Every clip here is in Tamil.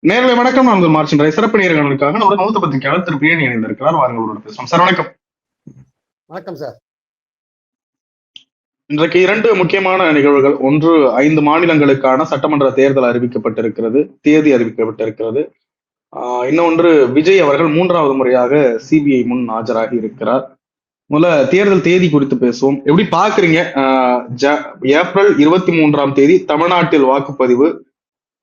நேர்களை வணக்கம். நான் மார்ச்சின் சிறப்பு நேர்களுக்காக நம்ம மூத்த பத்திரிகையாளர் திரு பிரியன் இணைந்திருக்கிறார். வாருங்களோட பேசுவோம். சார் வணக்கம். வணக்கம் சார். இன்றைக்கு 2 முக்கியமான நிகழ்வுகள். ஒன்று, 5 மாநிலங்களுக்கான சட்டமன்ற தேர்தல் அறிவிக்கப்பட்டிருக்கிறது, தேதி அறிவிக்கப்பட்டிருக்கிறது. இன்னொன்று, விஜய் அவர்கள் 3வது முறையாக சிபிஐ முன் ஆஜராகி இருக்கிறார். முதல்ல தேர்தல் தேதி குறித்து பேசுவோம். எப்படி பாக்குறீங்க? ஏப்ரல் 23ஆம் தேதி தமிழ்நாட்டில் வாக்குப்பதிவு,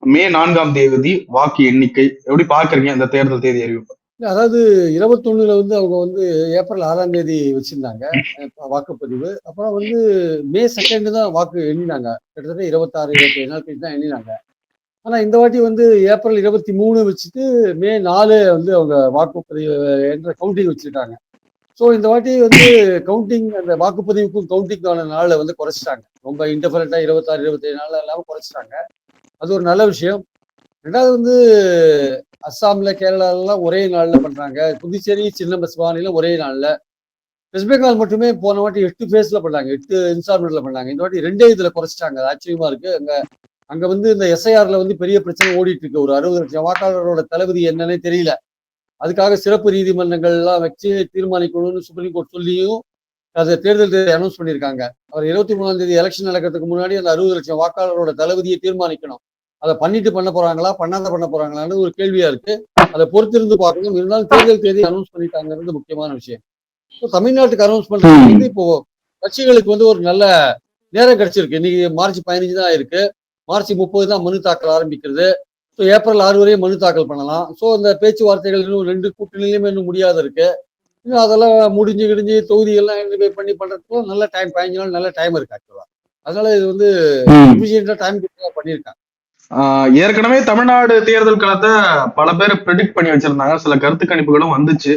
மே 4ஆம் தேதி வாக்கு எண்ணிக்கை. எப்படி பாக்குறீங்க இந்த தேர்தல் தேதி அறிவிப்பு? அதாவது 21ல அவங்க ஏப்ரல் 6ஆம் தேதி வச்சிருந்தாங்க வாக்குப்பதிவு. அப்புறம் மே 2 தான் வாக்கு எண்ணினாங்க. கிட்டத்தட்ட 26, 27 நாள் கழிச்சு தான் எண்ணினாங்க. ஆனா இந்த வாட்டி ஏப்ரல் 23 வச்சுட்டு மே 4 அவங்க வாக்குப்பதிவு என்ற கவுண்டிங் வச்சிருக்காங்க. ஸோ இந்த வாட்டி கவுண்டிங், அந்த வாக்குப்பதிவுக்கும் கவுண்டிங்கான நாளை குறைச்சிட்டாங்க. ரொம்ப இன்டர்ஃபரண்டா 26, 27 நாள் இல்லாம குறைச்சிட்டாங்க. அது ஒரு நல்ல விஷயம். ரெண்டாவது அஸ்ஸாம்ல, கேரளாலாம் ஒரே நாள்ல பண்றாங்க. புதுச்சேரி, சின்ன மாநிலம் ஒரே நாள்ல. வெஸ்ட் பெங்கால் மட்டுமே போன வாட்டி 8 ஃபேஸ்ல பண்ணாங்க, 8 இன்ஸ்டால்மெண்ட்ல பண்ணாங்க. இந்த வாட்டி 2 இதுல குறைச்சிட்டாங்க. அது ஆச்சரியமா இருக்கு. அங்க இந்த எஸ்ஐஆர்ல பெரிய பிரச்சனை ஓடிட்டு இருக்கு. ஒரு 60 லட்சம் வாக்காளரோட தளபதி என்னன்னே தெரியல. அதுக்காக சிறப்பு நீதிமன்றங்கள் எல்லாம் வச்சு தீர்மானிக்கணும்னு சுப்ரீம் கோர்ட் சொல்லியும் அதை தேர்தல் அனௌன்ஸ் பண்ணியிருக்காங்க. அவர் 23ஆம் தேதி எலெக்ஷன் நடக்கிறதுக்கு முன்னாடி அந்த 60 லட்சம் வாக்காளரோட தளபதியை தீர்மானிக்கணும். அதை பண்ண போறாங்களா, பண்ண போறாங்களான்னு ஒரு கேள்வியா இருக்கு. அதை பொறுத்திருந்து பார்க்கணும். இருந்தாலும் தேர்தல் தேதி அனௌன்ஸ் பண்ணிட்டாங்கிறது முக்கியமான விஷயம். தமிழ்நாட்டுக்கு அனௌன்ஸ் பண்றது இப்போ கட்சிகளுக்கு ஒரு நல்ல நேரம் கிடைச்சிருக்கு. இன்னைக்கு மார்ச் 15 தான் இருக்கு. மார்ச் 30 தான் மனு தாக்கல் ஆரம்பிக்கிறது. ஸோ ஏப்ரல் 6 வரையும் மனு தாக்கல் பண்ணலாம். ஸோ அந்த பேச்சுவார்த்தைகள் இன்னும் 2 கூட்டணியிலுமே இன்னும் முடியாத இருக்கு. இன்னும் அதெல்லாம் முடிஞ்சு தொகுதிகள்லாம் ஐடென்டிஃபை பண்ணி பண்றதுக்கு நல்ல டைம், 15 நாள் நல்ல டைம் இருக்கு ஆக்சுவலா. அதனால இது சஃபிஷியன்டா டைம் பண்ணியிருக்காங்க. ஏற்கனவே தமிழ்நாடு தேர்தல் காலத்தை பல பேர் ப்ரெடிக்ட் பண்ணி வச்சிருந்தாங்க. சில கருத்து கணிப்புகளும் வந்துச்சு.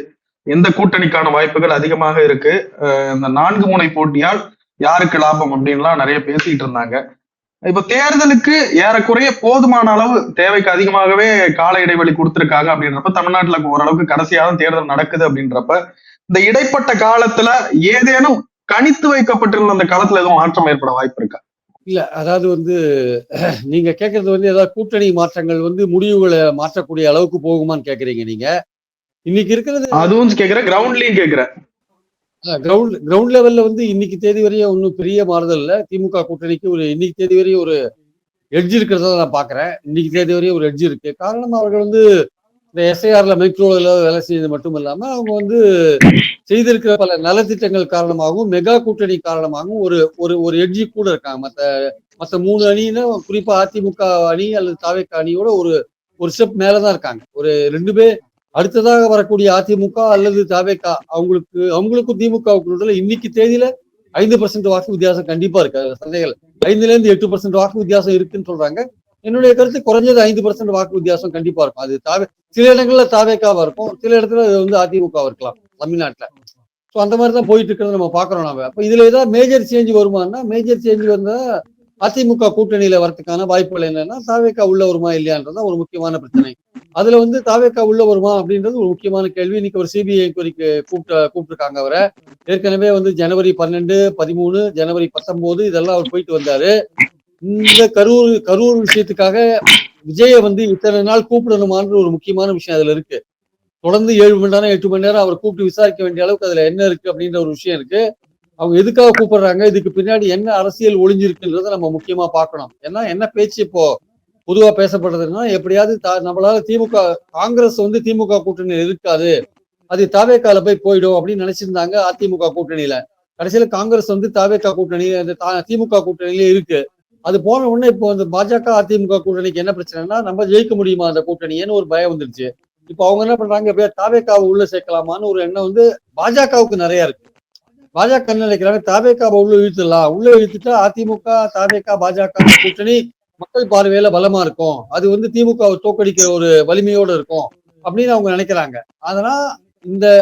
எந்த கூட்டணிக்கான வாய்ப்புகள் அதிகமாக இருக்கு, இந்த 4 முனை போட்டியால் யாருக்கு லாபம் அப்படின்லாம் நிறைய பேசிட்டு இருந்தாங்க. இப்ப தேர்தலுக்கு ஏறக்குறைய போதுமான அளவு, தேவைக்கு அதிகமாகவே கால இடைவெளி கொடுத்திருக்காங்க அப்படின்றப்ப, தமிழ்நாட்டுல ஓரளவுக்கு கடைசியாக தேர்தல் நடக்குது அப்படின்றப்ப, இந்த இடைப்பட்ட காலத்துல ஏதேனும் கணித்து வைக்கப்பட்டிருந்த அந்த காலத்துல எதுவும் மாற்றம் ஏற்பட வாய்ப்பு இருக்கா? இல்ல, அதாவது நீங்க கேட்கறது ஏதாவது கூட்டணி மாற்றங்கள் முடிவுகளை மாற்றக்கூடிய அளவுக்கு போகுமான்னு கேக்குறீங்க நீங்க. இன்னைக்கு இருக்கிறது அதுவும் கேக்குறேன், கிரவுண்ட்லயும் கேக்குறேன். கிரவுண்ட் லெவல்ல இன்னைக்கு தேதி வரையும் ஒன்றும் பெரிய மாறுதல் இல்லை. திமுக கூட்டணிக்கு இன்னைக்கு தேதி வரையும் ஒரு எட்ஜ் இருக்கிறத நான் பாக்குறேன். இன்னைக்கு தேதி வரையும் ஒரு எட்ஜ் இருக்கு. காரணம், அவர்கள் இந்த எஸ்ஐஆர்ல மைக்ரோல வேலை செய்யறது மட்டும் இல்லாம அவங்க செய்திருக்கிற பல நலத்திட்டங்கள் காரணமாகவும், மெகா கூட்டணி காரணமாகவும் ஒரு எட்ஜி கூட இருக்காங்க. மற்ற 3 அணியில, குறிப்பா அதிமுக அணி அல்லது தாவேக்கா அணியோட ஒரு ஸ்டெப் மேலதான் இருக்காங்க. ஒரு 2 பேர் அடுத்ததாக வரக்கூடிய அதிமுக அல்லது தாவேக்கா அவங்களுக்கும் திமுகவுக்கு இன்னைக்கு தேதியில 5% வாக்கு வித்தியாசம் கண்டிப்பா இருக்கு. சந்தைகள் 5-8% வாக்கு வித்தியாசம் இருக்குன்னு சொல்றாங்க. என்னுடைய கருத்து குறைஞ்சது 5% வாக்கு வித்தியாசம் கண்டிப்பா இருக்கும். அது சில இடங்கள்ல தாவேக்காவா இருக்கும், சில இடத்துல அதிமுகவா இருக்கலாம் தமிழ்நாட்டுல. ஸோ அந்த மாதிரிதான் போயிட்டு இருக்கிறத நம்ம பாக்குறோம். நாம அப்ப இதுல ஏதாவது மேஜர் சேஞ்ச் வருமானா, மேஜர் சேஞ்ச் வந்தா அதிமுக கூட்டணியில வரதுக்கான வாய்ப்புகள் என்னன்னா, தாவேக்கா உள்ள வருமா இல்லையான்றதான் ஒரு முக்கியமான பிரச்சனை. அதுல தாவேக்கா உள்ள வருமா அப்படின்றது ஒரு முக்கியமான கேள்வி. இன்னைக்கு ஒரு சிபிஐ என்கொயரிக்கு கூப்பிட்டுருக்காங்க அவரை. ஏற்கனவே ஜனவரி 12, 13, ஜனவரி 19 இதெல்லாம் அவர் போயிட்டு வந்தாரு. இந்த கரூர் விஷயத்துக்காக விஜய இத்தனை நாள் கூப்பிடணுமான்ற ஒரு முக்கியமான விஷயம் அதுல இருக்கு. தொடர்ந்து 7 மணி நேரம் 8 மணி நேரம் அவர் கூப்பிட்டு விசாரிக்க வேண்டிய அளவுக்கு அதுல என்ன இருக்கு அப்படின்ற ஒரு விஷயம் இருக்கு. அவங்க எதுக்காக கூப்பிடுறாங்க, இதுக்கு பின்னாடி என்ன அரசியல் ஒளிஞ்சிருக்குன்றத நம்ம முக்கியமா பார்க்கணும். ஏன்னா என்ன பேச்சு இப்போ பொதுவா பேசப்படுறதுன்னா, எப்படியாவது நம்மளால காங்கிரஸ் திமுக கூட்டணியில் இருக்காது, அது தாவேக்கால போயிடும் அப்படின்னு நினைச்சிருந்தாங்க அதிமுக கூட்டணியில. கடைசியில காங்கிரஸ் தாவேக்கா கூட்டணி, திமுக கூட்டணியிலே இருக்கு. அது போன உடனே இப்போ பாஜக அதிமுக கூட்டணிக்கு என்ன பிரச்சனைனா, நம்ம ஜெயிக்க முடியுமா அந்த கூட்டணின்னு ஒரு பயம் வந்துருச்சு. இப்போ அவங்க என்ன பண்றாங்க, எப்படியா தாவேக்காவை உள்ள சேர்க்கலாமான்னு ஒரு எண்ணம் பாஜகவுக்கு நிறைய இருக்கு. பாஜக என்ன நினைக்கிறாங்க, தாவேக்காவை உள்ள இழுத்துட்டா அதிமுக, தாவேக்கா, பாஜக கூட்டணி மக்கள் பார்வையில பலமா இருக்கும், அது திமுகவை தோக்கடிக்கிற ஒரு வலிமையோடு இருக்கும் அப்படின்னு அவங்க நினைக்கிறாங்க. அதனால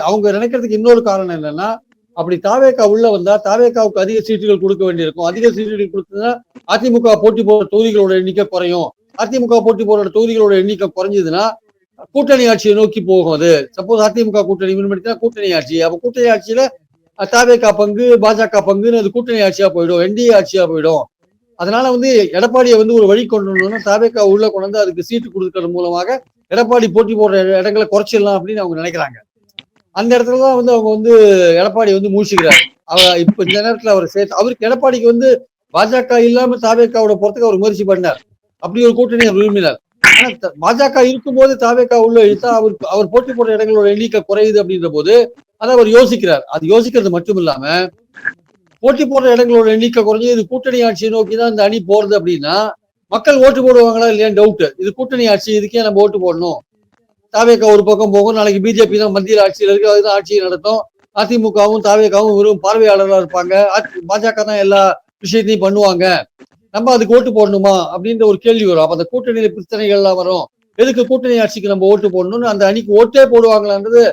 அவங்க நினைக்கிறதுக்கு இன்னொரு காரணம் என்னன்னா, அப்படி தாவேக்கா உள்ள வந்தா தாவேக்காவுக்கு அதிக சீட்டுகள் கொடுக்க வேண்டியிருக்கும். அதிக சீட்டுகள் கொடுத்தா அதிமுக போட்டி போடுற தொகுதிகளோட எண்ணிக்கை குறையும். அதிமுக போட்டி போடுற தொகுதிகளோட எண்ணிக்கை குறைஞ்சதுன்னா கூட்டணி ஆட்சியை நோக்கி போகும். அது சப்போஸ் அதிமுக கூட்டணி வின் கூட்டணி ஆட்சி, அப்ப கூட்டணி ஆட்சியில தாவேக்கா பங்கு, பாஜக பங்குன்னு அது கூட்டணி ஆட்சியா போயிடும், என்டிஏ ஆட்சியா போயிடும். அதனால எடப்பாடியை ஒரு வழி கொண்டு வரணும்னா தாவேக்கா உள்ள கொண்டு அதுக்கு சீட்டு கொடுக்கறது மூலமாக எடப்பாடி போட்டி போடுற இடங்களை குறைச்சிடலாம் அப்படின்னு அவங்க நினைக்கிறாங்க. அந்த இடத்துலதான் வந்து அவங்க வந்து எடப்பாடி வந்து மூழ்கிக்கிறார். இப்ப இந்த நேரத்துல அவர் சேர்த்து அவருக்கு எடப்பாடிக்கு வந்து பாஜக இல்லாம தாவேக்காவோட போறதுக்கு அவர் முயற்சி பண்ணார். அப்படி ஒரு கூட்டணி அவர் விரும்பினார். ஆனா பாஜக இருக்கும்போது தாவேக்கா உள்ள இழுத்தா அவர் போட்டி போடுற இடங்களோட எண்ணிக்கை குறையுது அப்படின்ற போது அதை அவர் யோசிக்கிறார். அது யோசிக்கிறது மட்டும் இல்லாம போட்டி போடுற இடங்களோட எண்ணிக்கை குறைஞ்சு இது கூட்டணி ஆட்சியை நோக்கி தான் இந்த அணி போறது அப்படின்னா மக்கள் ஓட்டு போடுவாங்களா இல்லையான்னு டவுட். இது கூட்டணி ஆட்சி, இதுக்கே நம்ம ஓட்டு போடணும். தாவேக்கா ஒரு பக்கம் போகும், நாளைக்கு பிஜேபி தான் மத்தியில் ஆட்சியில் இருக்கு, அதுதான் ஆட்சியை நடத்தும். அதிமுகவும் தாவேக்காவும் வெறும் பார்வையாளராக இருப்பாங்க. பாஜக தான் எல்லா விஷயத்தையும் பண்ணுவாங்க. நம்ம அதுக்கு ஓட்டு போடணுமா அப்படின்ற ஒரு கேள்வி வரும். அப்ப அந்த கூட்டணியில பிரச்சனைகள்லாம் வரும். எதுக்கு கூட்டணி ஆட்சிக்கு நம்ம ஓட்டு போடணும்னு அந்த அணிக்கு ஓட்டே போடுவாங்களான்றது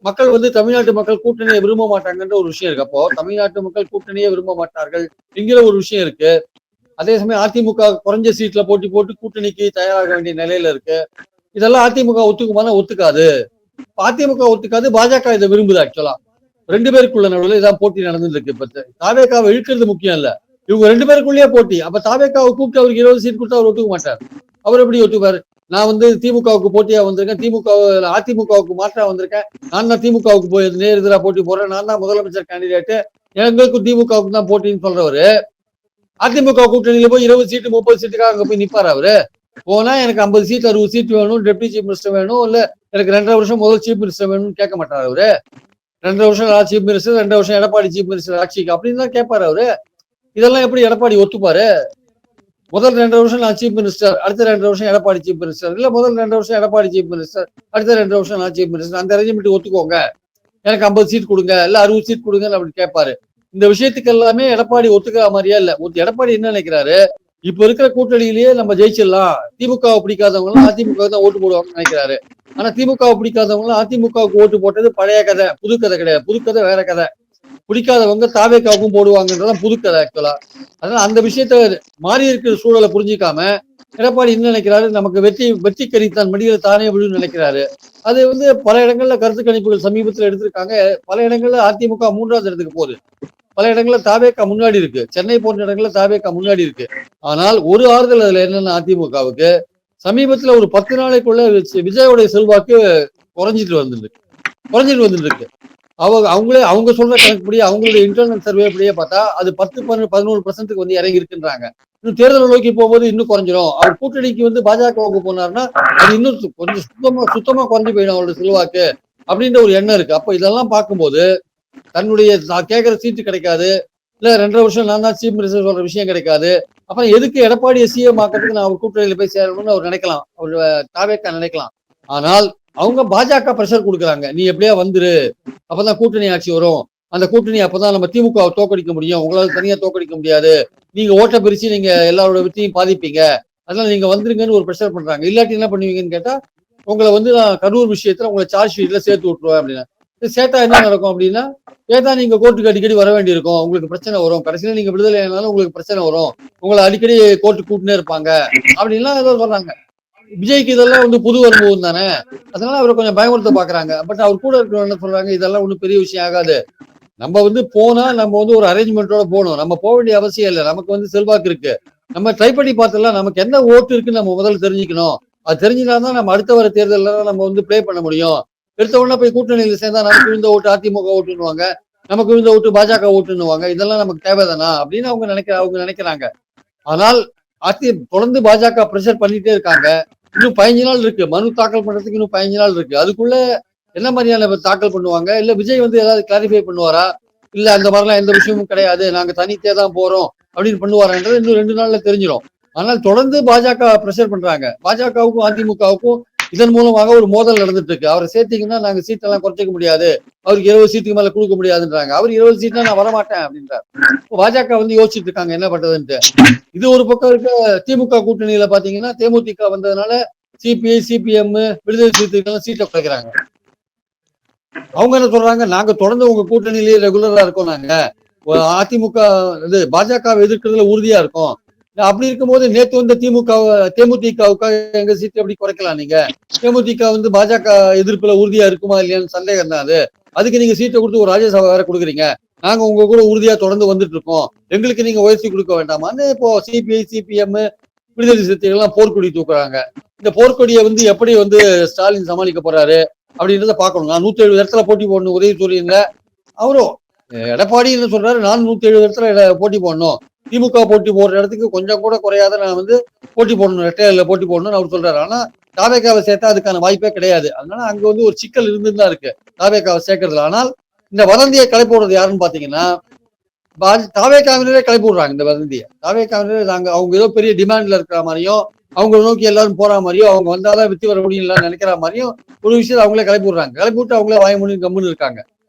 மக்கள் வந்து தமிழ்நாட்டு மக்கள் கூட்டணியை விரும்ப மாட்டாங்கன்ற ஒரு விஷயம் இருக்கு. அப்போ தமிழ்நாட்டு மக்கள் கூட்டணியை விரும்ப மாட்டார்கள் என்கிற ஒரு விஷயம் இருக்கு. அதே சமயம் அதிமுக குறைஞ்ச சீட்ல போட்டி போட்டு கூட்டணிக்கு தயாராக வேண்டிய நிலையில இருக்கு. இதெல்லாம் அதிமுக ஒத்துக்குமானா ஒத்துக்காது. அதிமுக ஒத்துக்காது, பாஜக இதை விரும்புது. ஆக்சுவலா 2 பேருக்குள்ள நடுவில் இதான் போட்டி நடந்துட்டு இருக்கு. இப்ப தாவேக்காவை இழுக்கிறது முக்கியம் இல்ல, இவங்க 2 பேருக்குள்ளேயே போட்டி. அப்ப தாவேக்காவை கூப்பிட்டு அவருக்கு 20 சீட் கொடுத்தா அவர் ஒத்துக்க மாட்டார். அவர் எப்படி ஒத்துப்பாரு? நான் வந்து திமுகவுக்கு போட்டியா வந்திருக்கேன், அதிமுகவுக்கு மாற்றா வந்திருக்கேன், நான் தான் திமுகவுக்கு போய் நேர் போட்டி போடுறேன், நான் தான் முதலமைச்சர் கேண்டிடேட், எங்களுக்கும் திமுகவுக்கு தான் போட்டின்னு சொல்றவரு அதிமுக கூட்டணியில போய் 20 சீட்டு 30 சீட்டுக்காக அங்க போய் நிப்பாரு அவரு. போனா எனக்கு 50 சீட் 60 சீட் வேணும், டெப்டி சீஃப் மினிஸ்டர் வேணும், இல்ல எனக்கு 2.5 வருஷம் முதல் சீஃப் மினிஸ்டர் வேணும்னு கேட்க மாட்டாரு அவரு. 2.5 வருஷம் சீஃப் மினிஸ்டர், 2 வருஷம் எடப்பாடி சீஃப் மினிஸ்டர் ஆட்சிக்கு அப்படின்னு தான் கேட்பாரு அவரு. இதெல்லாம் எப்படி எடப்பாடி ஒத்துப்பாரு? முதல் 2.5 வருஷம் நான் சீஃப் மினிஸ்டர், அடுத்த 2.5 வருஷம் எடப்பாடி சீஃப் மினிஸ்டர், இல்ல முதல் 2 வருஷம் எடப்பாடி சீஃப் மினிஸ்டர், அடுத்த 2 வருஷம் நான் சீஃப் மினிஸ்டர், அந்த அரேஞ்ச்மெண்ட் ஒத்துக்கோங்க, எனக்கு 50 சீட் கொடுங்க, இல்ல 60 சீட் கொடுங்கன்னு அப்படி கேட்பாரு. இந்த விஷயத்துக்கு எல்லாமே எடப்பாடி ஒத்துக்கிற மாதிரியா இல்ல. எடப்பாடி என்ன நினைக்கிறாரு, இப்ப இருக்கிற கூட்டணியிலேயே நம்ம ஜெயிச்சிடலாம், திமுகவை பிடிக்காதவங்க எல்லாம் அதிமுக தான் ஓட்டு போடுவாங்கன்னு நினைக்கிறாரு. ஆனா திமுகவை பிடிக்காதவங்க எல்லாம் அதிமுகவுக்கு ஓட்டு போட்டது பழைய கதை, புது கதை கிடையாது. புது கதை வேற கதை. பிடிக்காதவங்க தாவேக்காவுக்கும் போடுவாங்கன்றதான் புது கதை ஆக்சுவலா. அதனால அந்த விஷயத்த மாறி இருக்கிற சூழலை புரிஞ்சிக்காம எடப்பாடி என்ன நினைக்கிறாரு, நமக்கு வெற்றி கறித்தான் மடியில தானே விழுன்னு நினைக்கிறாரு. அது வந்து பல இடங்கள்ல கருத்து கணிப்புகள் சமீபத்தில் எடுத்திருக்காங்க. பல இடங்கள்ல அதிமுக 3வது இடத்துக்கு போகுது, பல இடங்கள்ல தாவேக்கா முன்னாடி இருக்கு, சென்னை போன்ற இடங்கள்ல தாவேக்கா முன்னாடி இருக்கு. ஆனால் ஒரு ஆறுதல் அதுல என்னன்னா, அதிமுகவுக்கு சமீபத்துல ஒரு 10 நாளைக்குள்ள விஜயோடைய செல்வாக்கு குறைஞ்சிட்டு வந்துட்டு இருக்கு. அவங்க சொல்ற கணக்குப்படி, அவங்களுடைய இன்டர்னல் சர்வே அப்படியே பார்த்தா அது 10-11% வந்து இறங்கி இருக்குன்றாங்க. இன்னும் தேர்தல் நோக்கி போகும்போது இன்னும் குறைஞ்சிரும். அவர் கூட்டணிக்கு வந்து பாஜகவுக்கு போனாருன்னா அது இன்னும் கொஞ்சம் சுத்தமா குறைஞ்சு போயிடும் அவரோட செல்வாக்கு அப்படின்ற ஒரு எண்ணம் இருக்கு. அப்ப இதெல்லாம் பார்க்கும்போது தன்னுடைய கேட்கிற சீட்டு கிடைக்காது, இல்ல 2.5 வருஷம் நான் தான் சீஃப் மினிஸ்டர் சொல்ற விஷயம் கிடைக்காது, அப்புறம் எதுக்கு எடப்பாடியை சிஎம் ஆக்கிறதுக்கு நான் அவர் கூட்டணியில போய் சேரணும்னு அவர் நினைக்கலாம், அவர் தாவேக்கா நினைக்கலாம். ஆனால் அவங்க பாஜக பிரஷர் கொடுக்குறாங்க, நீ எப்படியா வந்துரு, அப்பதான் கூட்டணி ஆட்சி வரும், அந்த கூட்டணி அப்பதான் நம்ம திமுகவை தோக்கடிக்க முடியும், உங்களால தனியா தோக்கடிக்க முடியாது, நீங்க ஓட்ட பிரிச்சு நீங்க எல்லாரோட வெற்றியும் பாதிப்பீங்க, அதனால நீங்க வந்துருங்கன்னு ஒரு பிரஷர் பண்றாங்க. இல்லாட்டி என்ன பண்ணுவீங்கன்னு கேட்டா, உங்களை வந்து நான் கரூர் விஷயத்துல உங்களை சார்ஜ் ஷீட்ல சேர்த்து விட்டுருவேன் அப்படின்னா. சேர்த்தா என்ன நடக்கும் அப்படின்னா, ஏதா நீங்க கோர்ட்டுக்கு அடிக்கடி வர வேண்டி இருக்கும், உங்களுக்கு பிரச்சனை வரும், கடைசியில நீங்க விடுதலை ஆனாலும் உங்களுக்கு பிரச்சனை வரும், உங்களை அடிக்கடி கோர்ட்டு கூட்டுனே இருப்பாங்க அப்படின்லாம் ஏதோ சொல்றாங்க. விஜய்க்கு இதெல்லாம் வந்து புது அனுபவம் தானே, அதனால அவரை கொஞ்சம் பயமுறுத்த பாக்குறாங்க. பட் அவர் கூட இருக்கிறவங்க என்ன சொல்றாங்க, இதெல்லாம் ஒன்றும் பெரிய விஷயம் ஆகாது, நம்ம வந்து போனா நம்ம வந்து ஒரு அரேஞ்ச்மெண்டோட போகணும், நம்ம போக வேண்டிய அவசியம் இல்லை, நமக்கு வந்து செல்வாக்கு இருக்கு, நம்ம ட்ரை பண்ணி பார்த்துலாம், நமக்கு என்ன ஓட்டு இருக்குன்னு நம்ம முதல்ல தெரிஞ்சுக்கணும், அது தெரிஞ்சுதான் நம்ம அடுத்த வர தேர்தலில் நம்ம வந்து பிளே பண்ண முடியும். எடுத்த உடனே போய் கூட்டணியில் சேர்ந்தா நமக்கு விழுந்த ஓட்டு அதிமுக ஓட்டுன்னுவாங்க, நமக்கு விழுந்த ஓட்டு பாஜக ஓட்டுன்னுவாங்க, இதெல்லாம் நமக்கு தேவைதானா அப்படின்னு அவங்க நினைக்கிறாங்க. ஆனால் தொடர்ந்து பாஜக பிரஷர் பண்ணிட்டே இருக்காங்க. இன்னும் 15 நாள் இருக்கு, மனு தாக்கல் பண்றதுக்கு இன்னும் 15 நாள் இருக்கு. அதுக்குள்ள என்ன மாதிரியான தாக்கல் பண்ணுவாங்க, இல்ல விஜய் வந்து ஏதாவது கிளாரிஃபை பண்ணுவாரா, இல்ல அந்த மாதிரிலாம் எந்த விஷயமும் கிடையாது, நாங்க தனித்தே தான் போறோம் அப்படின்னு பண்ணுவாரான்றது இன்னும் 2 நாள்ல தெரிஞ்சிடும். ஆனால் தொடர்ந்து பாஜக பிரஷர் பண்றாங்க. பாஜகவுக்கும் அதிமுகவுக்கும் இதன் மூலமாக ஒரு மோதல் நடந்துட்டு இருக்கு. அவரை சேர்த்தீங்கன்னா நாங்க சீட்டெல்லாம் குறைச்சிக்க முடியாது, அவருக்கு 20 சீட்டுக்கு மேல கொடுக்க முடியாதுன்றாங்க. அவர் 20 சீட்னா நான் வரமாட்டேன் அப்படின்றார். பாஜக வந்து யோசிச்சுட்டு இருக்காங்க என்ன பண்றதுன்ட்டு. இது ஒரு பக்கம் இருக்க. திமுக கூட்டணியில பாத்தீங்கன்னா தேமுதிக வந்ததுனால சிபிஐ சிபிஎம் விடுதலை சிறுத்தைகள் சீட்டை குறைக்கிறாங்க. அவங்க என்ன சொல்றாங்க, நாங்க தொடர்ந்து உங்க கூட்டணியிலேயே ரெகுலரா இருக்கோம், நாங்க அதிமுக பாஜக எதிர்க்கிறதுல உறுதியா இருக்கோம். அப்படி இருக்கும்போது நேத்து வந்து தேமுதிகவுக்காக எங்க சீட்டு எப்படி குறைக்கலாம், நீங்க தேமுதிக வந்து பாஜக எதிர்ப்புல உறுதியா இருக்குமா இல்லையான்னு சந்தேகம் தான் அது. அதுக்கு நீங்க சீட்டை கொடுத்து ஒரு ராஜ்யசபா வேற கொடுக்குறீங்க, நாங்க உங்க கூட உறுதியா தொடர்ந்து வந்துட்டு இருக்கோம், எங்களுக்கு நீங்க உயர்த்தி கொடுக்க வேண்டாமான்னு இப்போ சிபிஐ சிபிஎம் விடுதலை சிறுத்தைகள் எல்லாம் போர்க்குடி தூக்குறாங்க. இந்த போர்க்கொடியை வந்து எப்படி வந்து ஸ்டாலின் சமாளிக்க போறாரு அப்படின்றத பார்க்கணும். நான் 170 இடத்துல போட்டி போடணும் உதவி சொல்லியிருந்த அவரும் எடப்பாடி என்ன சொல்றாரு, நான் 170 இடத்துல போட்டி போடணும், திமுக போட்டி போடுற இடத்துக்கு கொஞ்சம் கூட குறையாத நான் வந்து போட்டி போடணும், ரெட்டையில போட்டி போடணும்னு அவர் சொல்றாரு. ஆனா தாவேக்காவை சேர்த்தா அதுக்கான வாய்ப்பே கிடையாது. அதனால அங்க வந்து ஒரு சிக்கல் இருந்துன்னு தான் இருக்கு தாவேக்காவை சேர்க்கறதுல. ஆனால் இந்த வதந்தியை கிளப்பி விடுறது யாருன்னு பாத்தீங்கன்னா தாவேக்காவினரே கிளப்பி விடுறாங்க இந்த வதந்தியை. தாவேக்காவினரே நாங்க அவங்க ஏதோ பெரிய டிமாண்ட்ல இருக்கிற மாதிரியும், அவங்களை நோக்கி எல்லாரும் போற மாதிரியும், அவங்க வந்தாதான் வெற்றி வர முடியும் நினைக்கிற மாதிரியும் ஒரு விஷயத்தை அவங்களே கிளப்பி விடுறாங்க. கிளப்பி விட்டு அவங்களே வாய முடியும் கம்முன்னு இருக்காங்க.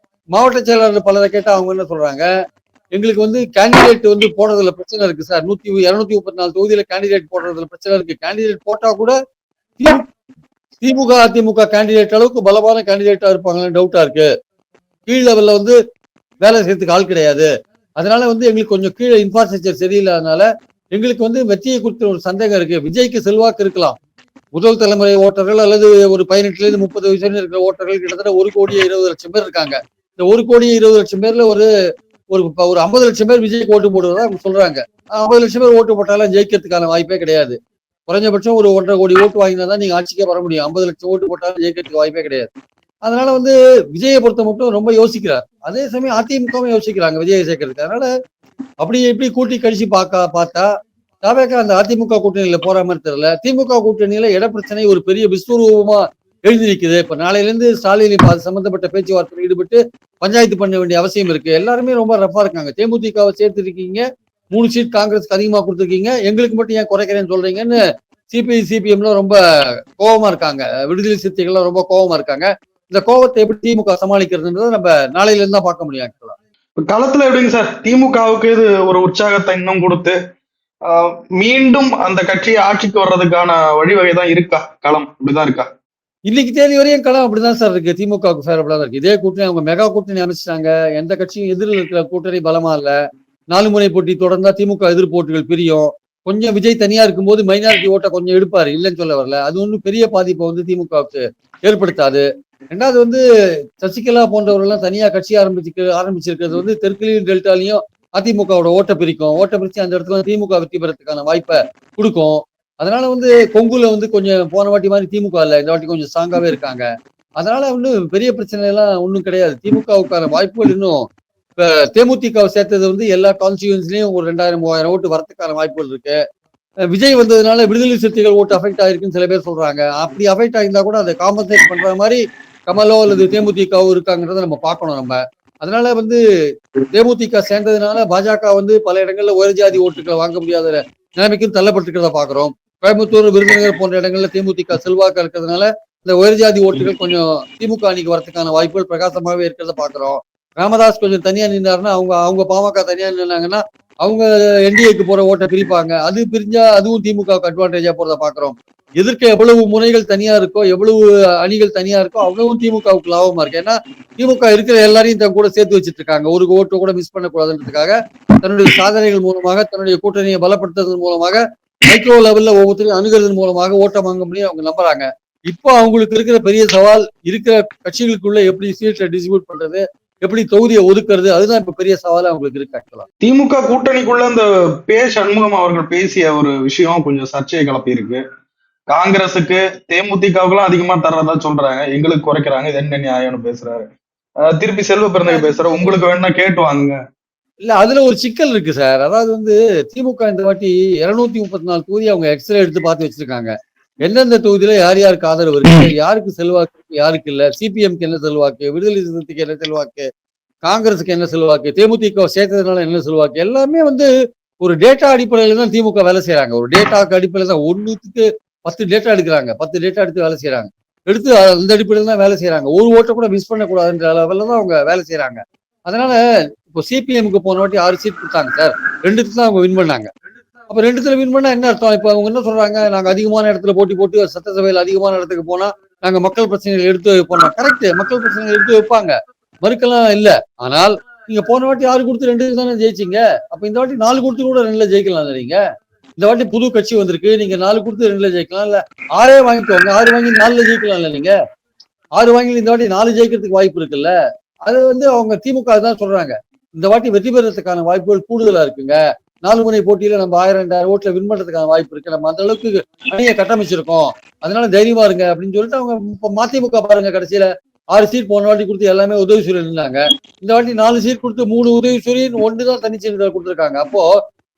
மாவட்ட செயலாளர் பலரை கேட்டா அவங்க என்ன சொல்றாங்க, எங்களுக்கு வந்து கேண்டிடேட் வந்து போடுறதுல பிரச்சனை இருக்கு சார், 234 தொகுதியில கேண்டிடேட் போடுறதுல பிரச்சனை இருக்கு. கேண்டிடேட் போட்டா கூட திமுக அதிமுக கேண்டிடேட் அளவுக்கு பலமான கேண்டிடேட்டா இருப்பாங்கன்னு டவுட்டா இருக்கு. கீழ் லெவல்ல வந்து வேலை செய்யறதுக்கு ஆள் கிடையாது. அதனால வந்து எங்களுக்கு கொஞ்சம் கீழே இன்ஃப்ராஸ்ட்ரக்சர் சரியில்லாதனால எங்களுக்கு வந்து வெற்றியை குறித்த ஒரு சந்தேகம் இருக்கு. விஜய்க்கு செல்வாக்கு இருக்கலாம், முதல் தலைமுறை ஓட்டர்கள் அல்லது ஒரு 18ல இருந்து 30 வயசு இருக்கிற ஓட்டர்கள் கிட்டத்தட்ட 1,20,00,000 பேர் இருக்காங்க. இந்த 1,20,00,000 பேர்ல ஒரு ஒரு 50 லட்சம் பேர் விஜய்க்கு ஓட்டு போடுவதா அவங்க சொல்றாங்க. 50 லட்சம் பேர் ஓட்டு போட்டாலும் ஜெயிக்கிறதுக்கான வாய்ப்பே கிடையாது. குறைஞ்சபட்சம் ஒரு 1,50 கோடி ஓட்டு வாங்கினா தான் நீங்க ஆட்சிக்கே வர முடியும். 50 லட்சம் ஓட்டு போட்டாலும் ஜெயிக்கிறதுக்கு வாய்ப்பே கிடையாது. அதனால வந்து விஜயை பொறுத்த மட்டும் ரொம்ப யோசிக்கிறார். அதே சமயம் அதிமுகவும் யோசிக்கிறாங்க விஜயை சேர்க்கறதுக்கு. அதனால அப்படி எப்படி கூட்டி கழிச்சு பார்த்தா தவேக அந்த அதிமுக கூட்டணியில போற மாதிரி தெரியல. திமுக கூட்டணியில இட பிரச்சனை ஒரு பெரிய விஸ்வரூபமா எழுதி நிற்குது. இப்ப நாளையில இருந்து ஸ்டாலின் இப்ப அது சம்பந்தப்பட்ட பேச்சுவார்த்தையில் ஈடுபட்டு பஞ்சாயத்து பண்ண வேண்டிய அவசியம் இருக்கு. எல்லாருமே ரொம்ப ரஃபா இருக்காங்க. தேமுதிகவை சேர்த்து இருக்கீங்க, 3 சீட் காங்கிரஸ்க்கு அதிகமா கொடுத்துருக்கீங்க, எங்களுக்கு மட்டும் ஏன் குறைக்கிறேன்னு சொல்றீங்கன்னு சிபிஐ சிபிஎம்ல ரொம்ப கோபமா இருக்காங்க. விடுதலை சிறுத்தைகள்லாம் ரொம்ப கோபமா இருக்காங்க. இந்த கோபத்தை எப்படி திமுக சமாளிக்கிறதுன்றதை நம்ம நாளையில இருந்து தான் பார்க்க முடியும். ஆக்சுவலா களத்துல எப்படிங்க சார் திமுகவுக்கு இது ஒரு உற்சாகத்தை இன்னும் கொடுத்து மீண்டும் அந்த கட்சி ஆட்சிக்கு வர்றதுக்கான வழிவகை தான் இருக்கா? களம் அப்படிதான் இருக்கா? இன்னைக்கு தேதி வரையும் களம் அப்படிதான் சார் இருக்கு. திமுகவுக்கு ஃபேவரபிளா தான் இருக்கு. இதே கூட்டணி அவங்க மெகா கூட்டணி அமைச்சிட்டாங்க. எந்த கட்சியும் எதிரில் இருக்கிற கூட்டணி பலமா இல்ல. 4 முறை போட்டி தொடர்ந்தா திமுக எதிர் போட்டிகள் பிரியும். கொஞ்சம் விஜய் தனியா இருக்கும்போது மைனாரிட்டி ஓட்ட கொஞ்சம் எடுப்பாரு, இல்லைன்னு சொல்ல வரல. அது ஒன்றும் பெரிய பாதிப்பை வந்து திமுகவுக்கு ஏற்படுத்தாது. ரெண்டாவது வந்து சசிகலா போன்றவர்கள் எல்லாம் தனியா கட்சி ஆரம்பிச்சிருக்கிறது வந்து தெற்குலையும் டெல்டாலையும் அதிமுகவோட ஓட்ட பிரிக்கும். ஓட்ட பிரிச்சு அந்த இடத்துல திமுக வெற்றி பெறதுக்கான வாய்ப்பை கொடுக்கும். அதனால வந்து கொங்குல வந்து கொஞ்சம் போன வாட்டி மாதிரி திமுக இல்ல, இந்த வாட்டி கொஞ்சம் ஸ்ட்ராங்காவே இருக்காங்க. அதனால ஒன்றும் பெரிய பிரச்சனை எல்லாம் ஒன்றும் கிடையாது. திமுகவுக்கான வாய்ப்புகள் இன்னும் இப்ப தேமுதிகவை சேர்த்தது வந்து எல்லா கான்ஸ்டியூன்ஸ்லயும் ஒரு 2000 3000 ஓட்டு வரதுக்கான வாய்ப்புகள் இருக்கு. விஜய் வந்ததுனால விடுதலை சிறுத்தைகள் ஓட்டு அஃபெக்ட் ஆயிருக்குன்னு சில பேர் சொல்றாங்க. அப்படி அஃபெக்ட் ஆயிருந்தா கூட அதை காம்பன்சேட் பண்ற மாதிரி கமலோ அல்லது தேமுதிகவோ இருக்காங்கிறத நம்ம பார்க்கணும் நம்ம. அதனால வந்து தேமுதிக சேர்ந்ததுனால பாஜக வந்து பல இடங்கள்ல உயர் ஜாதி ஓட்டுகளை வாங்க முடியாத நிலைமைக்கும் தள்ளப்பட்டிருக்கிறத பாக்குறோம். கோயம்புத்தூர், விருதுநகர் போன்ற இடங்கள்ல தேமுதிக செல்வாக்கா இருக்கிறதுனால இந்த உயர் ஜாதி ஓட்டுகள் கொஞ்சம் திமுக அணிக்கு வரதுக்கான வாய்ப்புகள் பிரகாசமாகவே இருக்கிறத பாக்குறோம். ராமதாஸ் கொஞ்சம் தனியா நின்றாருன்னா, அவங்க அவங்க பாமக தனியா நின்னாங்கன்னா அவங்க என்டிஏக்கு போற ஓட்டை பிரிப்பாங்க. அது பிரிஞ்சா அதுவும் திமுகவுக்கு அட்வான்டேஜா போறத பாக்குறோம். எதிர்க்க எவ்வளவு முனைகள் தனியா இருக்கோ, எவ்வளவு அணிகள் தனியா இருக்கோ அவ்வளவும் திமுகவுக்கு லாபமா இருக்கு. ஏன்னா திமுக இருக்கிற எல்லாரையும் தன் கூட சேர்த்து வச்சிட்டு இருக்காங்க. ஒரு ஓட்டு கூட மிஸ் பண்ணக்கூடாதுன்றதுக்காக தன்னுடைய சாதனைகள் மூலமாக, தன்னுடைய கூட்டணியை பலப்படுத்துறதன் மூலமாக, மைக்ரோ லெவல்ல ஒவ்வொருத்தரையும் அணுகிறதன் மூலமாக ஓட்டம் வாங்க முடியும் அவங்க நம்புறாங்க. இப்போ அவங்களுக்கு இருக்கிற பெரிய சவால் இருக்கிற கட்சிகளுக்குள்ள எப்படி சீட்டை டிஸ்ட்ரிபியூட் பண்றது, எப்படி தொகுதியை ஒதுக்குறது, அதுதான் இப்ப பெரிய சவாலா அவங்களுக்கு இருக்கு. ஆக்சுவலா திமுக கூட்டணிக்குள்ள இந்த சண்முகம் அவர்கள் பேசிய ஒரு விஷயம் கொஞ்சம் சர்ச்சையை கிளப்பி இருக்கு. காங்கிரசுக்கு தேமுதிகவுக்குலாம் அதிகமா தர்றதா சொல்றாங்க, எங்களுக்கு குறைக்கிறாங்க, இது என்ன நியாயம்னு பேசுறாரு. திருப்பி செல்வ பிறந்தகை பேசுற, உங்களுக்கு வேணா கேட்டு வாங்குங்க. இல்ல அதுல ஒரு சிக்கல் இருக்கு சார். அதாவது வந்து திமுக இந்த வாட்டி 234 தொகுதி அவங்க எக்ஸ்ரே எடுத்து பார்த்து வச்சிருக்காங்க. எந்தெந்த தொகுதியில யார் யாருக்கு ஆதரவு இருக்கு, யாருக்கு செல்வாக்கு இருக்கு, யாருக்கு இல்ல, சிபிஎம்க்கு என்ன செல்வாக்கு, விடுதலை சிறுத்தைக்கு என்ன செல்வாக்கு, காங்கிரஸுக்கு என்ன செல்வாக்கு, தேமுதிக சேர்த்ததுனால என்ன செல்வாக்கு, எல்லாமே வந்து ஒரு டேட்டா அடிப்படையில தான் திமுக வேலை செய்யறாங்க. ஒரு டேட்டாக்கு அடிப்படையில தான் 1க்கு 10 டேட்டா எடுக்கிறாங்க, 10 டேட்டா எடுத்து வேலை செய்யறாங்க. எடுத்து அந்த அடிப்படையில தான் வேலை செய்யறாங்க. ஒரு ஓட்டை கூட மிஸ் பண்ணக்கூடாதுன்ற லெவல்ல தான் அவங்க வேலை செய்யறாங்க. அதனால இப்போ சிபிஎம்க்கு போன வாட்டி 6 சீட் கொடுத்தாங்க சார், 2த்துல தான் அவங்க வின் பண்ணாங்க. அப்ப 2த்துல வின் பண்ணா என்ன அர்த்தம்? இப்ப அவங்க என்ன சொல்றாங்க, நாங்க அதிகமான இடத்துல போட்டி போட்டு சட்டசபையில் அதிகமான இடத்துக்கு போனா நாங்க மக்கள் பிரச்சனைகள் எடுத்து வைப்போம். கரெக்ட், மக்கள் பிரச்சனைகள் எடுத்து வைப்பாங்க, மறுக்கலாம் இல்ல. ஆனால் நீங்க போன வாட்டி 6 கொடுத்து 2 தானே ஜெயிச்சிங்க. அப்ப இந்த வாட்டி 4 கொடுத்து கூட 2ல ஜெயிக்கலாம். நீங்க இந்த வாட்டி புது கட்சி வந்திருக்கு, நீங்க 4 கொடுத்து 2ல ஜெயிக்கலாம் இல்ல, 6 வாங்கிக்கோங்க, 6 வாங்கி 4ல ஜெயிக்கலாம் இல்ல. நீங்க 6 வாங்கி இந்த வாட்டி 4 ஜெயிக்கிறதுக்கு வாய்ப்பு இருக்குல்ல. அது வந்து அவங்க திமுக தான் சொல்றாங்க, இந்த வாட்டி வெற்றி பெறதுக்கான வாய்ப்புகள் கூடுதலா இருக்குங்க. 4 முனை போட்டியில நம்ம 1000 2000 ஓட்டுல வின் பண்றதுக்கான வாய்ப்பு இருக்கு, நம்ம அந்த அளவுக்கு அணியை கட்டமைச்சிருக்கோம், அதனால தைரியமா இருங்க அப்படின்னு சொல்லிட்டு அவங்க இப்ப மதிமுக பாருங்க, கடைசியில 6 சீட் போன வாட்டி கொடுத்து எல்லாமே உதவி இருந்தாங்க. இந்த வாட்டி 4 சீட் கொடுத்து 3 உதவி 1 தான் தனிச்சீர்கள் கொடுத்துருக்காங்க. அப்போ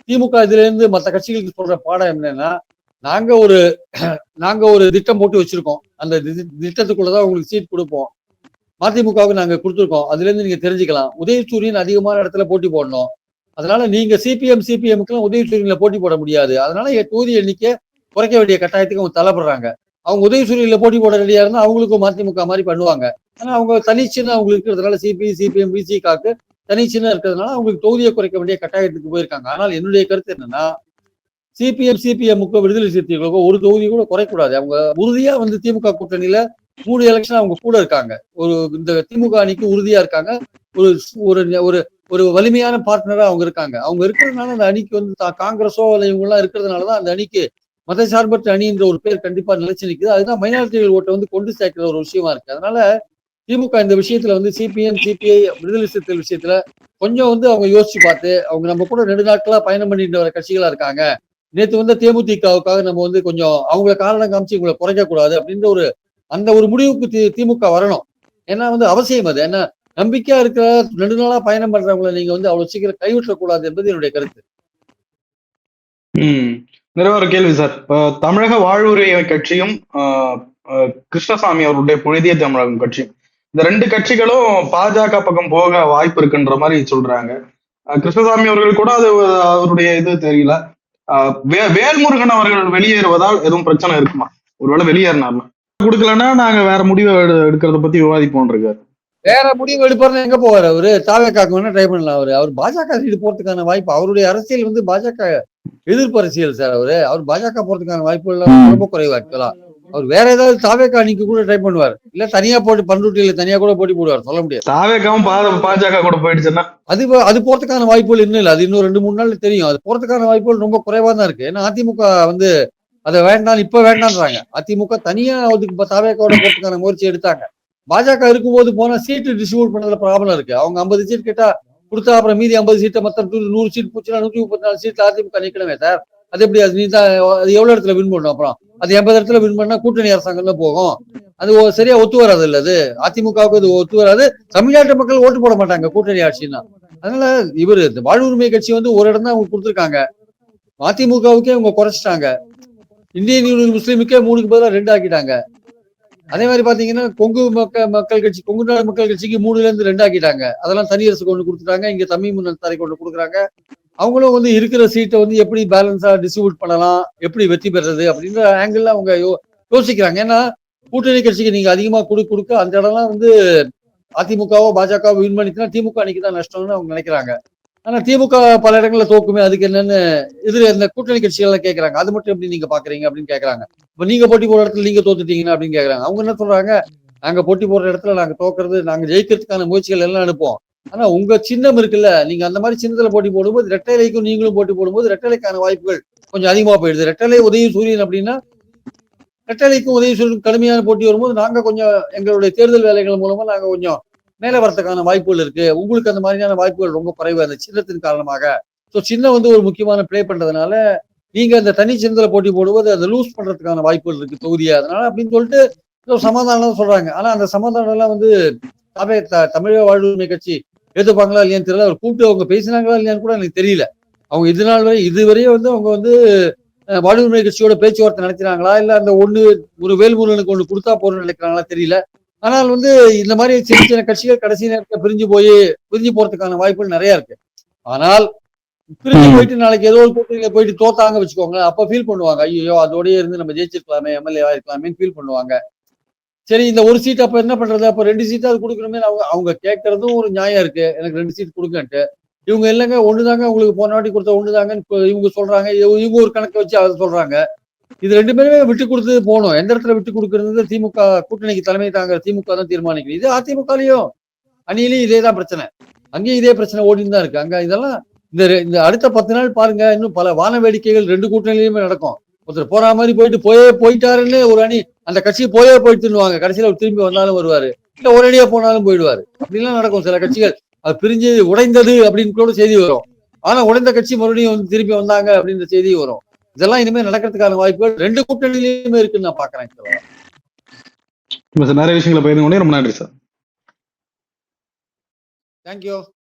திமுக இதுல இருந்து மற்ற கட்சிகளுக்கு சொல்ற பாடம் என்னன்னா, நாங்க ஒரு நாங்க ஒரு திட்டம் போட்டு வச்சிருக்கோம், அந்த திட்டத்துக்குள்ளதான் உங்களுக்கு சீட் கொடுப்போம், மதிமுகவுக்கு நாங்க கொடுத்துருக்கோம், அதுல இருந்து நீங்க தெரிஞ்சுக்கலாம். உதயசூரியன் அதிகமான இடத்துல போட்டி போடணும், அதனால நீங்க சிபிஎம்க்கு எல்லாம் உதயசூரியன்ல போட்டி போட முடியாது, அதனால தொகுதி எண்ணிக்கை குறைக்க வேண்டிய கட்டாயத்துக்கு அவங்க தள்ளப்படுறாங்க. அவங்க உதயசூரியன்ல போட்டி போட ரெடியா இருந்தா அவங்களுக்கும் மதிமுக மாதிரி பண்ணுவாங்க. ஆனா அவங்க தனிச்சின்ன அவங்களுக்கு இருக்கிறதுனால சிபிஎம் பிசிகாக்கு தனிச்சின்ன இருக்கிறதுனால அவங்களுக்கு தொகுதியை குறைக்க வேண்டிய கட்டாயத்துக்கு போயிருக்காங்க. ஆனால் என்னுடைய கருத்து என்னன்னா, சிபிஎம்முக்கு விடுதலை சிறுத்தைகளுக்கோ ஒரு தொகுதி கூட குறைக்கூடாது. அவங்க உறுதியா வந்து திமுக கூட்டணியில 3 எலெக்ஷன் அவங்க கூட இருக்காங்க, ஒரு இந்த திமுக அணிக்கு உறுதியா இருக்காங்க, ஒரு ஒரு ஒரு வலிமையான பார்ட்னரா அவங்க இருக்காங்க. அவங்க இருக்கிறதுனால அந்த அணிக்கு வந்து காங்கிரஸோ அல்ல இவங்க எல்லாம் இருக்கிறதுனாலதான் அந்த அணிக்கு மதசார்பற்ற அணின்ற ஒரு பேர் கண்டிப்பா நிலைச்சு நிற்குது. அதுதான் மைனாரிட்டிகள் ஓட்டை வந்து கொண்டு சேர்க்கிற ஒரு விஷயமா இருக்கு. அதனால திமுக இந்த விஷயத்துல வந்து சிபிஎம் சிபிஐ விடுதலை சிறுத்தைகள் விஷயத்துல கொஞ்சம் வந்து அவங்க யோசிச்சு பார்த்து, அவங்க நம்ம கூட நெடுநாட்களா பயணம் பண்ணிட்டு வர கட்சிகளா இருக்காங்க, நேற்று வந்து தேமுதிகவுக்காக நம்ம வந்து கொஞ்சம் அவங்கள காரணம் காமிச்சு இவங்களை குறைக்க கூடாது அப்படின்ற அந்த ஒரு முடிவுக்கு திமுக வரணும். ஏன்னா வந்து அவசியம் அது. ஏன்னா நம்பிக்கையா இருக்கிற நெடுநாளா பயணம் பண்றவங்களை நீங்க வந்து அவ்வளவு சீக்கிரம் கைவிட்டக்கூடாது என்பது என்னுடைய கருத்து. நிறைய கேள்வி சார். தமிழக வாழ்வுரிமை கட்சியும் கிருஷ்ணசாமி அவருடைய புனிதிய தமிழகம் கட்சியும், இந்த 2 கட்சிகளும் பாஜக பக்கம் போக வாய்ப்பு இருக்குன்ற மாதிரி சொல்றாங்க. கிருஷ்ணசாமி அவர்கள் கூட அது அவருடைய இது தெரியல. வேல்முருகன் அவர்கள் வெளியேறுவதால் எதுவும் பிரச்சனை இருக்குமா? ஒருவேளை வெளியேறினார்னா கொடுக்கலன்னா நாங்க வேற முடிவை எடுக்கிறத பத்தி விவாதிப்போம் இருக்காரு. வேற முடிவு எடுப்பாருன்னு எங்க போவார் அவரு? தாவேக்காக்கு வேணா ட்ரை பண்ணலாம். அவர் பாஜக சீடு போறதுக்கான வாய்ப்பு, அவருடைய அரசியல் வந்து பாஜக எதிர்ப்பு அரசியல் சார். அவர் பாஜக போறதுக்கான வாய்ப்பு எல்லாம் ரொம்ப குறைவா இருக்கலாம். அவர் வேற ஏதாவது தாவேக்கா அணிக்கு கூட ட்ரை பண்ணுவார், இல்ல தனியா போட்டு பண்ருட்டியில தனியா கூட போட்டி போடுவார், சொல்ல முடியாது. தாவேக்காவும் பாஜக கூட போயிடுச்சுன்னா அது போறதுக்கான வாய்ப்புகள் இன்னும் இல்லை, அது இன்னும் 2-3 நாள் தெரியும். அது போறதுக்கான வாய்ப்புகள் ரொம்ப குறைவா தான் இருக்கு. ஏன்னா அதிமுக வந்து அதை வேண்டாம் இப்ப வேண்டான்றாங்க. அதிமுக தனியா அதுக்கு தாவேக்காவோட போறதுக்கான முயற்சி எடுத்தாங்க. பாஜக இருக்கும்போது போனா சீட்டு டிஸ்ட்ரிபியூட் பண்ணதுல ப்ராப்ளம் இருக்கு. அவங்க 50 சீட் கேட்டா கொடுத்தா அப்புறம் மீதி 50 சீட்டை மொத்தம் 100 சீட் போச்சுன்னா 134 சீட்ல அதிமுக நிக்கணுமே சார். அது எப்படி? அது நீ தான் அது எவ்வளவு இடத்துல வின் பண்ணும்? அப்புறம் அது 80 இடத்துல வின் பண்ணா கூட்டணி அரசாங்கம் தான் போகும். அது சரியா ஒத்து வராது. இல்ல அது அதிமுகவுக்கு அது ஒத்து வராது. தமிழ்நாட்டு மக்கள் ஓட்டு போட மாட்டாங்க கூட்டணி ஆட்சின்னா. அதனால இவர் இந்த வாழ்வுரிமை கட்சி வந்து ஒரு இடம் தான் அவங்க கொடுத்துருக்காங்க. அதிமுகவுக்கே அவங்க குறைச்சிட்டாங்க. இந்தியன் யூனியன் முஸ்லீமுக்கே 3க்கு பதிலாக 2 ஆக்கிட்டாங்க. அதே மாதிரி பாத்தீங்கன்னா கொங்கு மக்கள் கட்சி, கொங்கு நாடு மக்கள் கட்சிக்கு 3ல இருந்து 2 ஆக்கிட்டாங்க. அதெல்லாம் தனியரசு கொண்டு கொடுத்துட்டாங்க. இங்க தமிழ் தரை கொண்டு கொடுக்குறாங்க. அவங்களும் வந்து இருக்கிற சீட்டை வந்து எப்படி பேலன்ஸா டிஸ்ட்ரிபியூட் பண்ணலாம், எப்படி வெற்றி பெறது அப்படின்ற ஆங்கிள் அவங்க யோசிக்கிறாங்க. ஏன்னா கூட்டணி கட்சிக்கு நீங்க அதிகமா கொடுக்க அந்த இடம்லாம் வந்து அதிமுகவோ பாஜகவோ வின் பண்ணிச்சுன்னா திமுக அன்னைக்கு தான் நஷ்டம்னு அவங்க நினைக்கிறாங்க. ஆனா திமுக பல இடங்கள்ல தோக்குமே, அதுக்கு என்னன்னு இதுல இந்த கூட்டணி கட்சிகள் கேட்கறாங்க. அது மட்டும் எப்படி நீங்க பாக்குறீங்க அப்படின்னு கேட்கறாங்க. இப்ப நீங்க போட்டி போடுற இடத்துல நீங்க தோத்துட்டீங்கன்னா அப்படின்னு கேட்கறாங்க. அவங்க என்ன சொல்றாங்க, நாங்க போட்டி போடுற இடத்துல நாங்க தோக்குறது, நாங்க ஜெயிக்கிறதுக்கான முயற்சிகள் எல்லாம் அனுப்போம், ஆனா உங்க சின்னம் இருக்குல்ல, நீங்க அந்த மாதிரி சின்னத்துல போட்டி போடும்போது ரெட்டைலைக்கும் நீங்களும் போட்டி போடும்போது ரெட்டலைக்கான வாய்ப்புகள் கொஞ்சம் அதிகமா போயிடுது. ரெட்டலை உதயசூரியன் அப்படின்னா ரெட்டலைக்கும் உதயசூரியன் கடுமையான போட்டி வரும்போது நாங்க கொஞ்சம் எங்களுடைய தேர்தல் வேலைகள் மூலமா நாங்க கொஞ்சம் மேல வரதுக்கான வாய்ப்புகள் இருக்கு. உங்களுக்கு அந்த மாதிரியான வாய்ப்புகள் ரொம்ப குறைவு அந்த சின்னத்தின் காரணமாக. ஸோ சின்னம் வந்து ஒரு முக்கியமான பிளே பண்றதுனால நீங்க அந்த தனி சின்னத்துல போட்டி போடும்போது அதை லூஸ் பண்றதுக்கான வாய்ப்புகள் இருக்கு தொகுதியா. அதனால அப்படின்னு சொல்லிட்டு சமாதானம் சொல்றாங்க. ஆனா அந்த சமாதானம் எல்லாம் வந்து தமிழக வாழ்வுரிமை கட்சி ஏற்றுப்பாங்களா இல்லையான்னு தெரியல. அவர் கூப்பிட்டு அவங்க பேசினாங்களா இல்லையான்னு கூட எனக்கு தெரியல. அவங்க இதுவரையே வந்து அவங்க வந்து வாழ்வுரிமை கட்சியோட பேச்சுவார்த்தை நடத்தினாங்களா, இல்ல அந்த ஒரு வேல்முருகனுக்கு ஒண்ணு கொடுத்தா போறோம்னு நினைக்கிறாங்களா தெரியல. ஆனால் வந்து இந்த மாதிரி சின்ன சின்ன கட்சிகள் கடைசி நேரத்தில் பிரிஞ்சு போறதுக்கான வாய்ப்புகள் நிறைய இருக்கு. ஆனால் பிரிஞ்சு போயிட்டு நாளைக்கு ஏதோ ஒரு கூட்டணியில போயிட்டு தோத்தாங்க வச்சுக்கோங்க, அப்ப ஃபீல் பண்ணுவாங்க, ஐயோ அதோடய இருந்து நம்ம ஜெயிச்சிருக்கலாமே, எம்எல்ஏ ஆயிருக்கலாமே ஃபீல் பண்ணுவாங்க. சரி இந்த ஒரு சீட் அப்ப என்ன பண்றது, அப்ப 2 சீட் அது கொடுக்கணுமே. அவங்க கேட்கறதும் ஒரு நியாயம் இருக்கு, எனக்கு 2 சீட் கொடுங்கன்ட்டு. இவங்க இல்லைங்க ஒண்ணுதாங்க உங்களுக்கு போன வாட்டி கொடுத்த ஒண்ணுதாங்கன்னு இவங்க சொல்றாங்க. இவங்க ஒரு கணக்கை வச்சு அதை சொல்றாங்க. இது 2 பேருமே விட்டு கொடுத்து போகணும். எந்த இடத்துல விட்டு கொடுக்கறது திமுக கூட்டணிக்கு தலைமை தாங்கிற திமுக தான் தீர்மானிக்குது. இது அதிமுகலையும் அணியிலையும் இதேதான் பிரச்சனை, அங்கேயும் இதே பிரச்சனை ஓடின்னு தான் இருக்கு. அங்க இதெல்லாம் இந்த அடுத்த 10 நாள் பாருங்க, இன்னும் பல வான வேடிக்கைகள் 2 கூட்டணியிலுமே நடக்கும். ஒருத்தர் போற மாதிரி போயிட்டாருன்னு ஒரு அணி அந்த கட்சி போயிட்டுவாங்க, கடைசியில திரும்பி வந்தாலும் வருவாரு, இல்ல ஒரேடியா போனாலும் போயிடுவாரு. அப்படிலாம் நடக்கும். சில கட்சிகள் அது பிரிஞ்சு உடைந்தது அப்படின்னு கூட செய்தி வரும். ஆனா உடைந்த கட்சி மறுபடியும் வந்து திருப்பி வந்தாங்க அப்படின்ற செய்தி வரும். இதெல்லாம் இனிமே நடக்கிறதுக்கான வாய்ப்புகள் 2 கூட்டணியிலுமே இருக்குன்னு நான் பாக்குறேன். நிறைய விஷயங்களை பகிர்ந்து கொண்டே ரொம்ப நன்றி சார். தேங்க்யூ.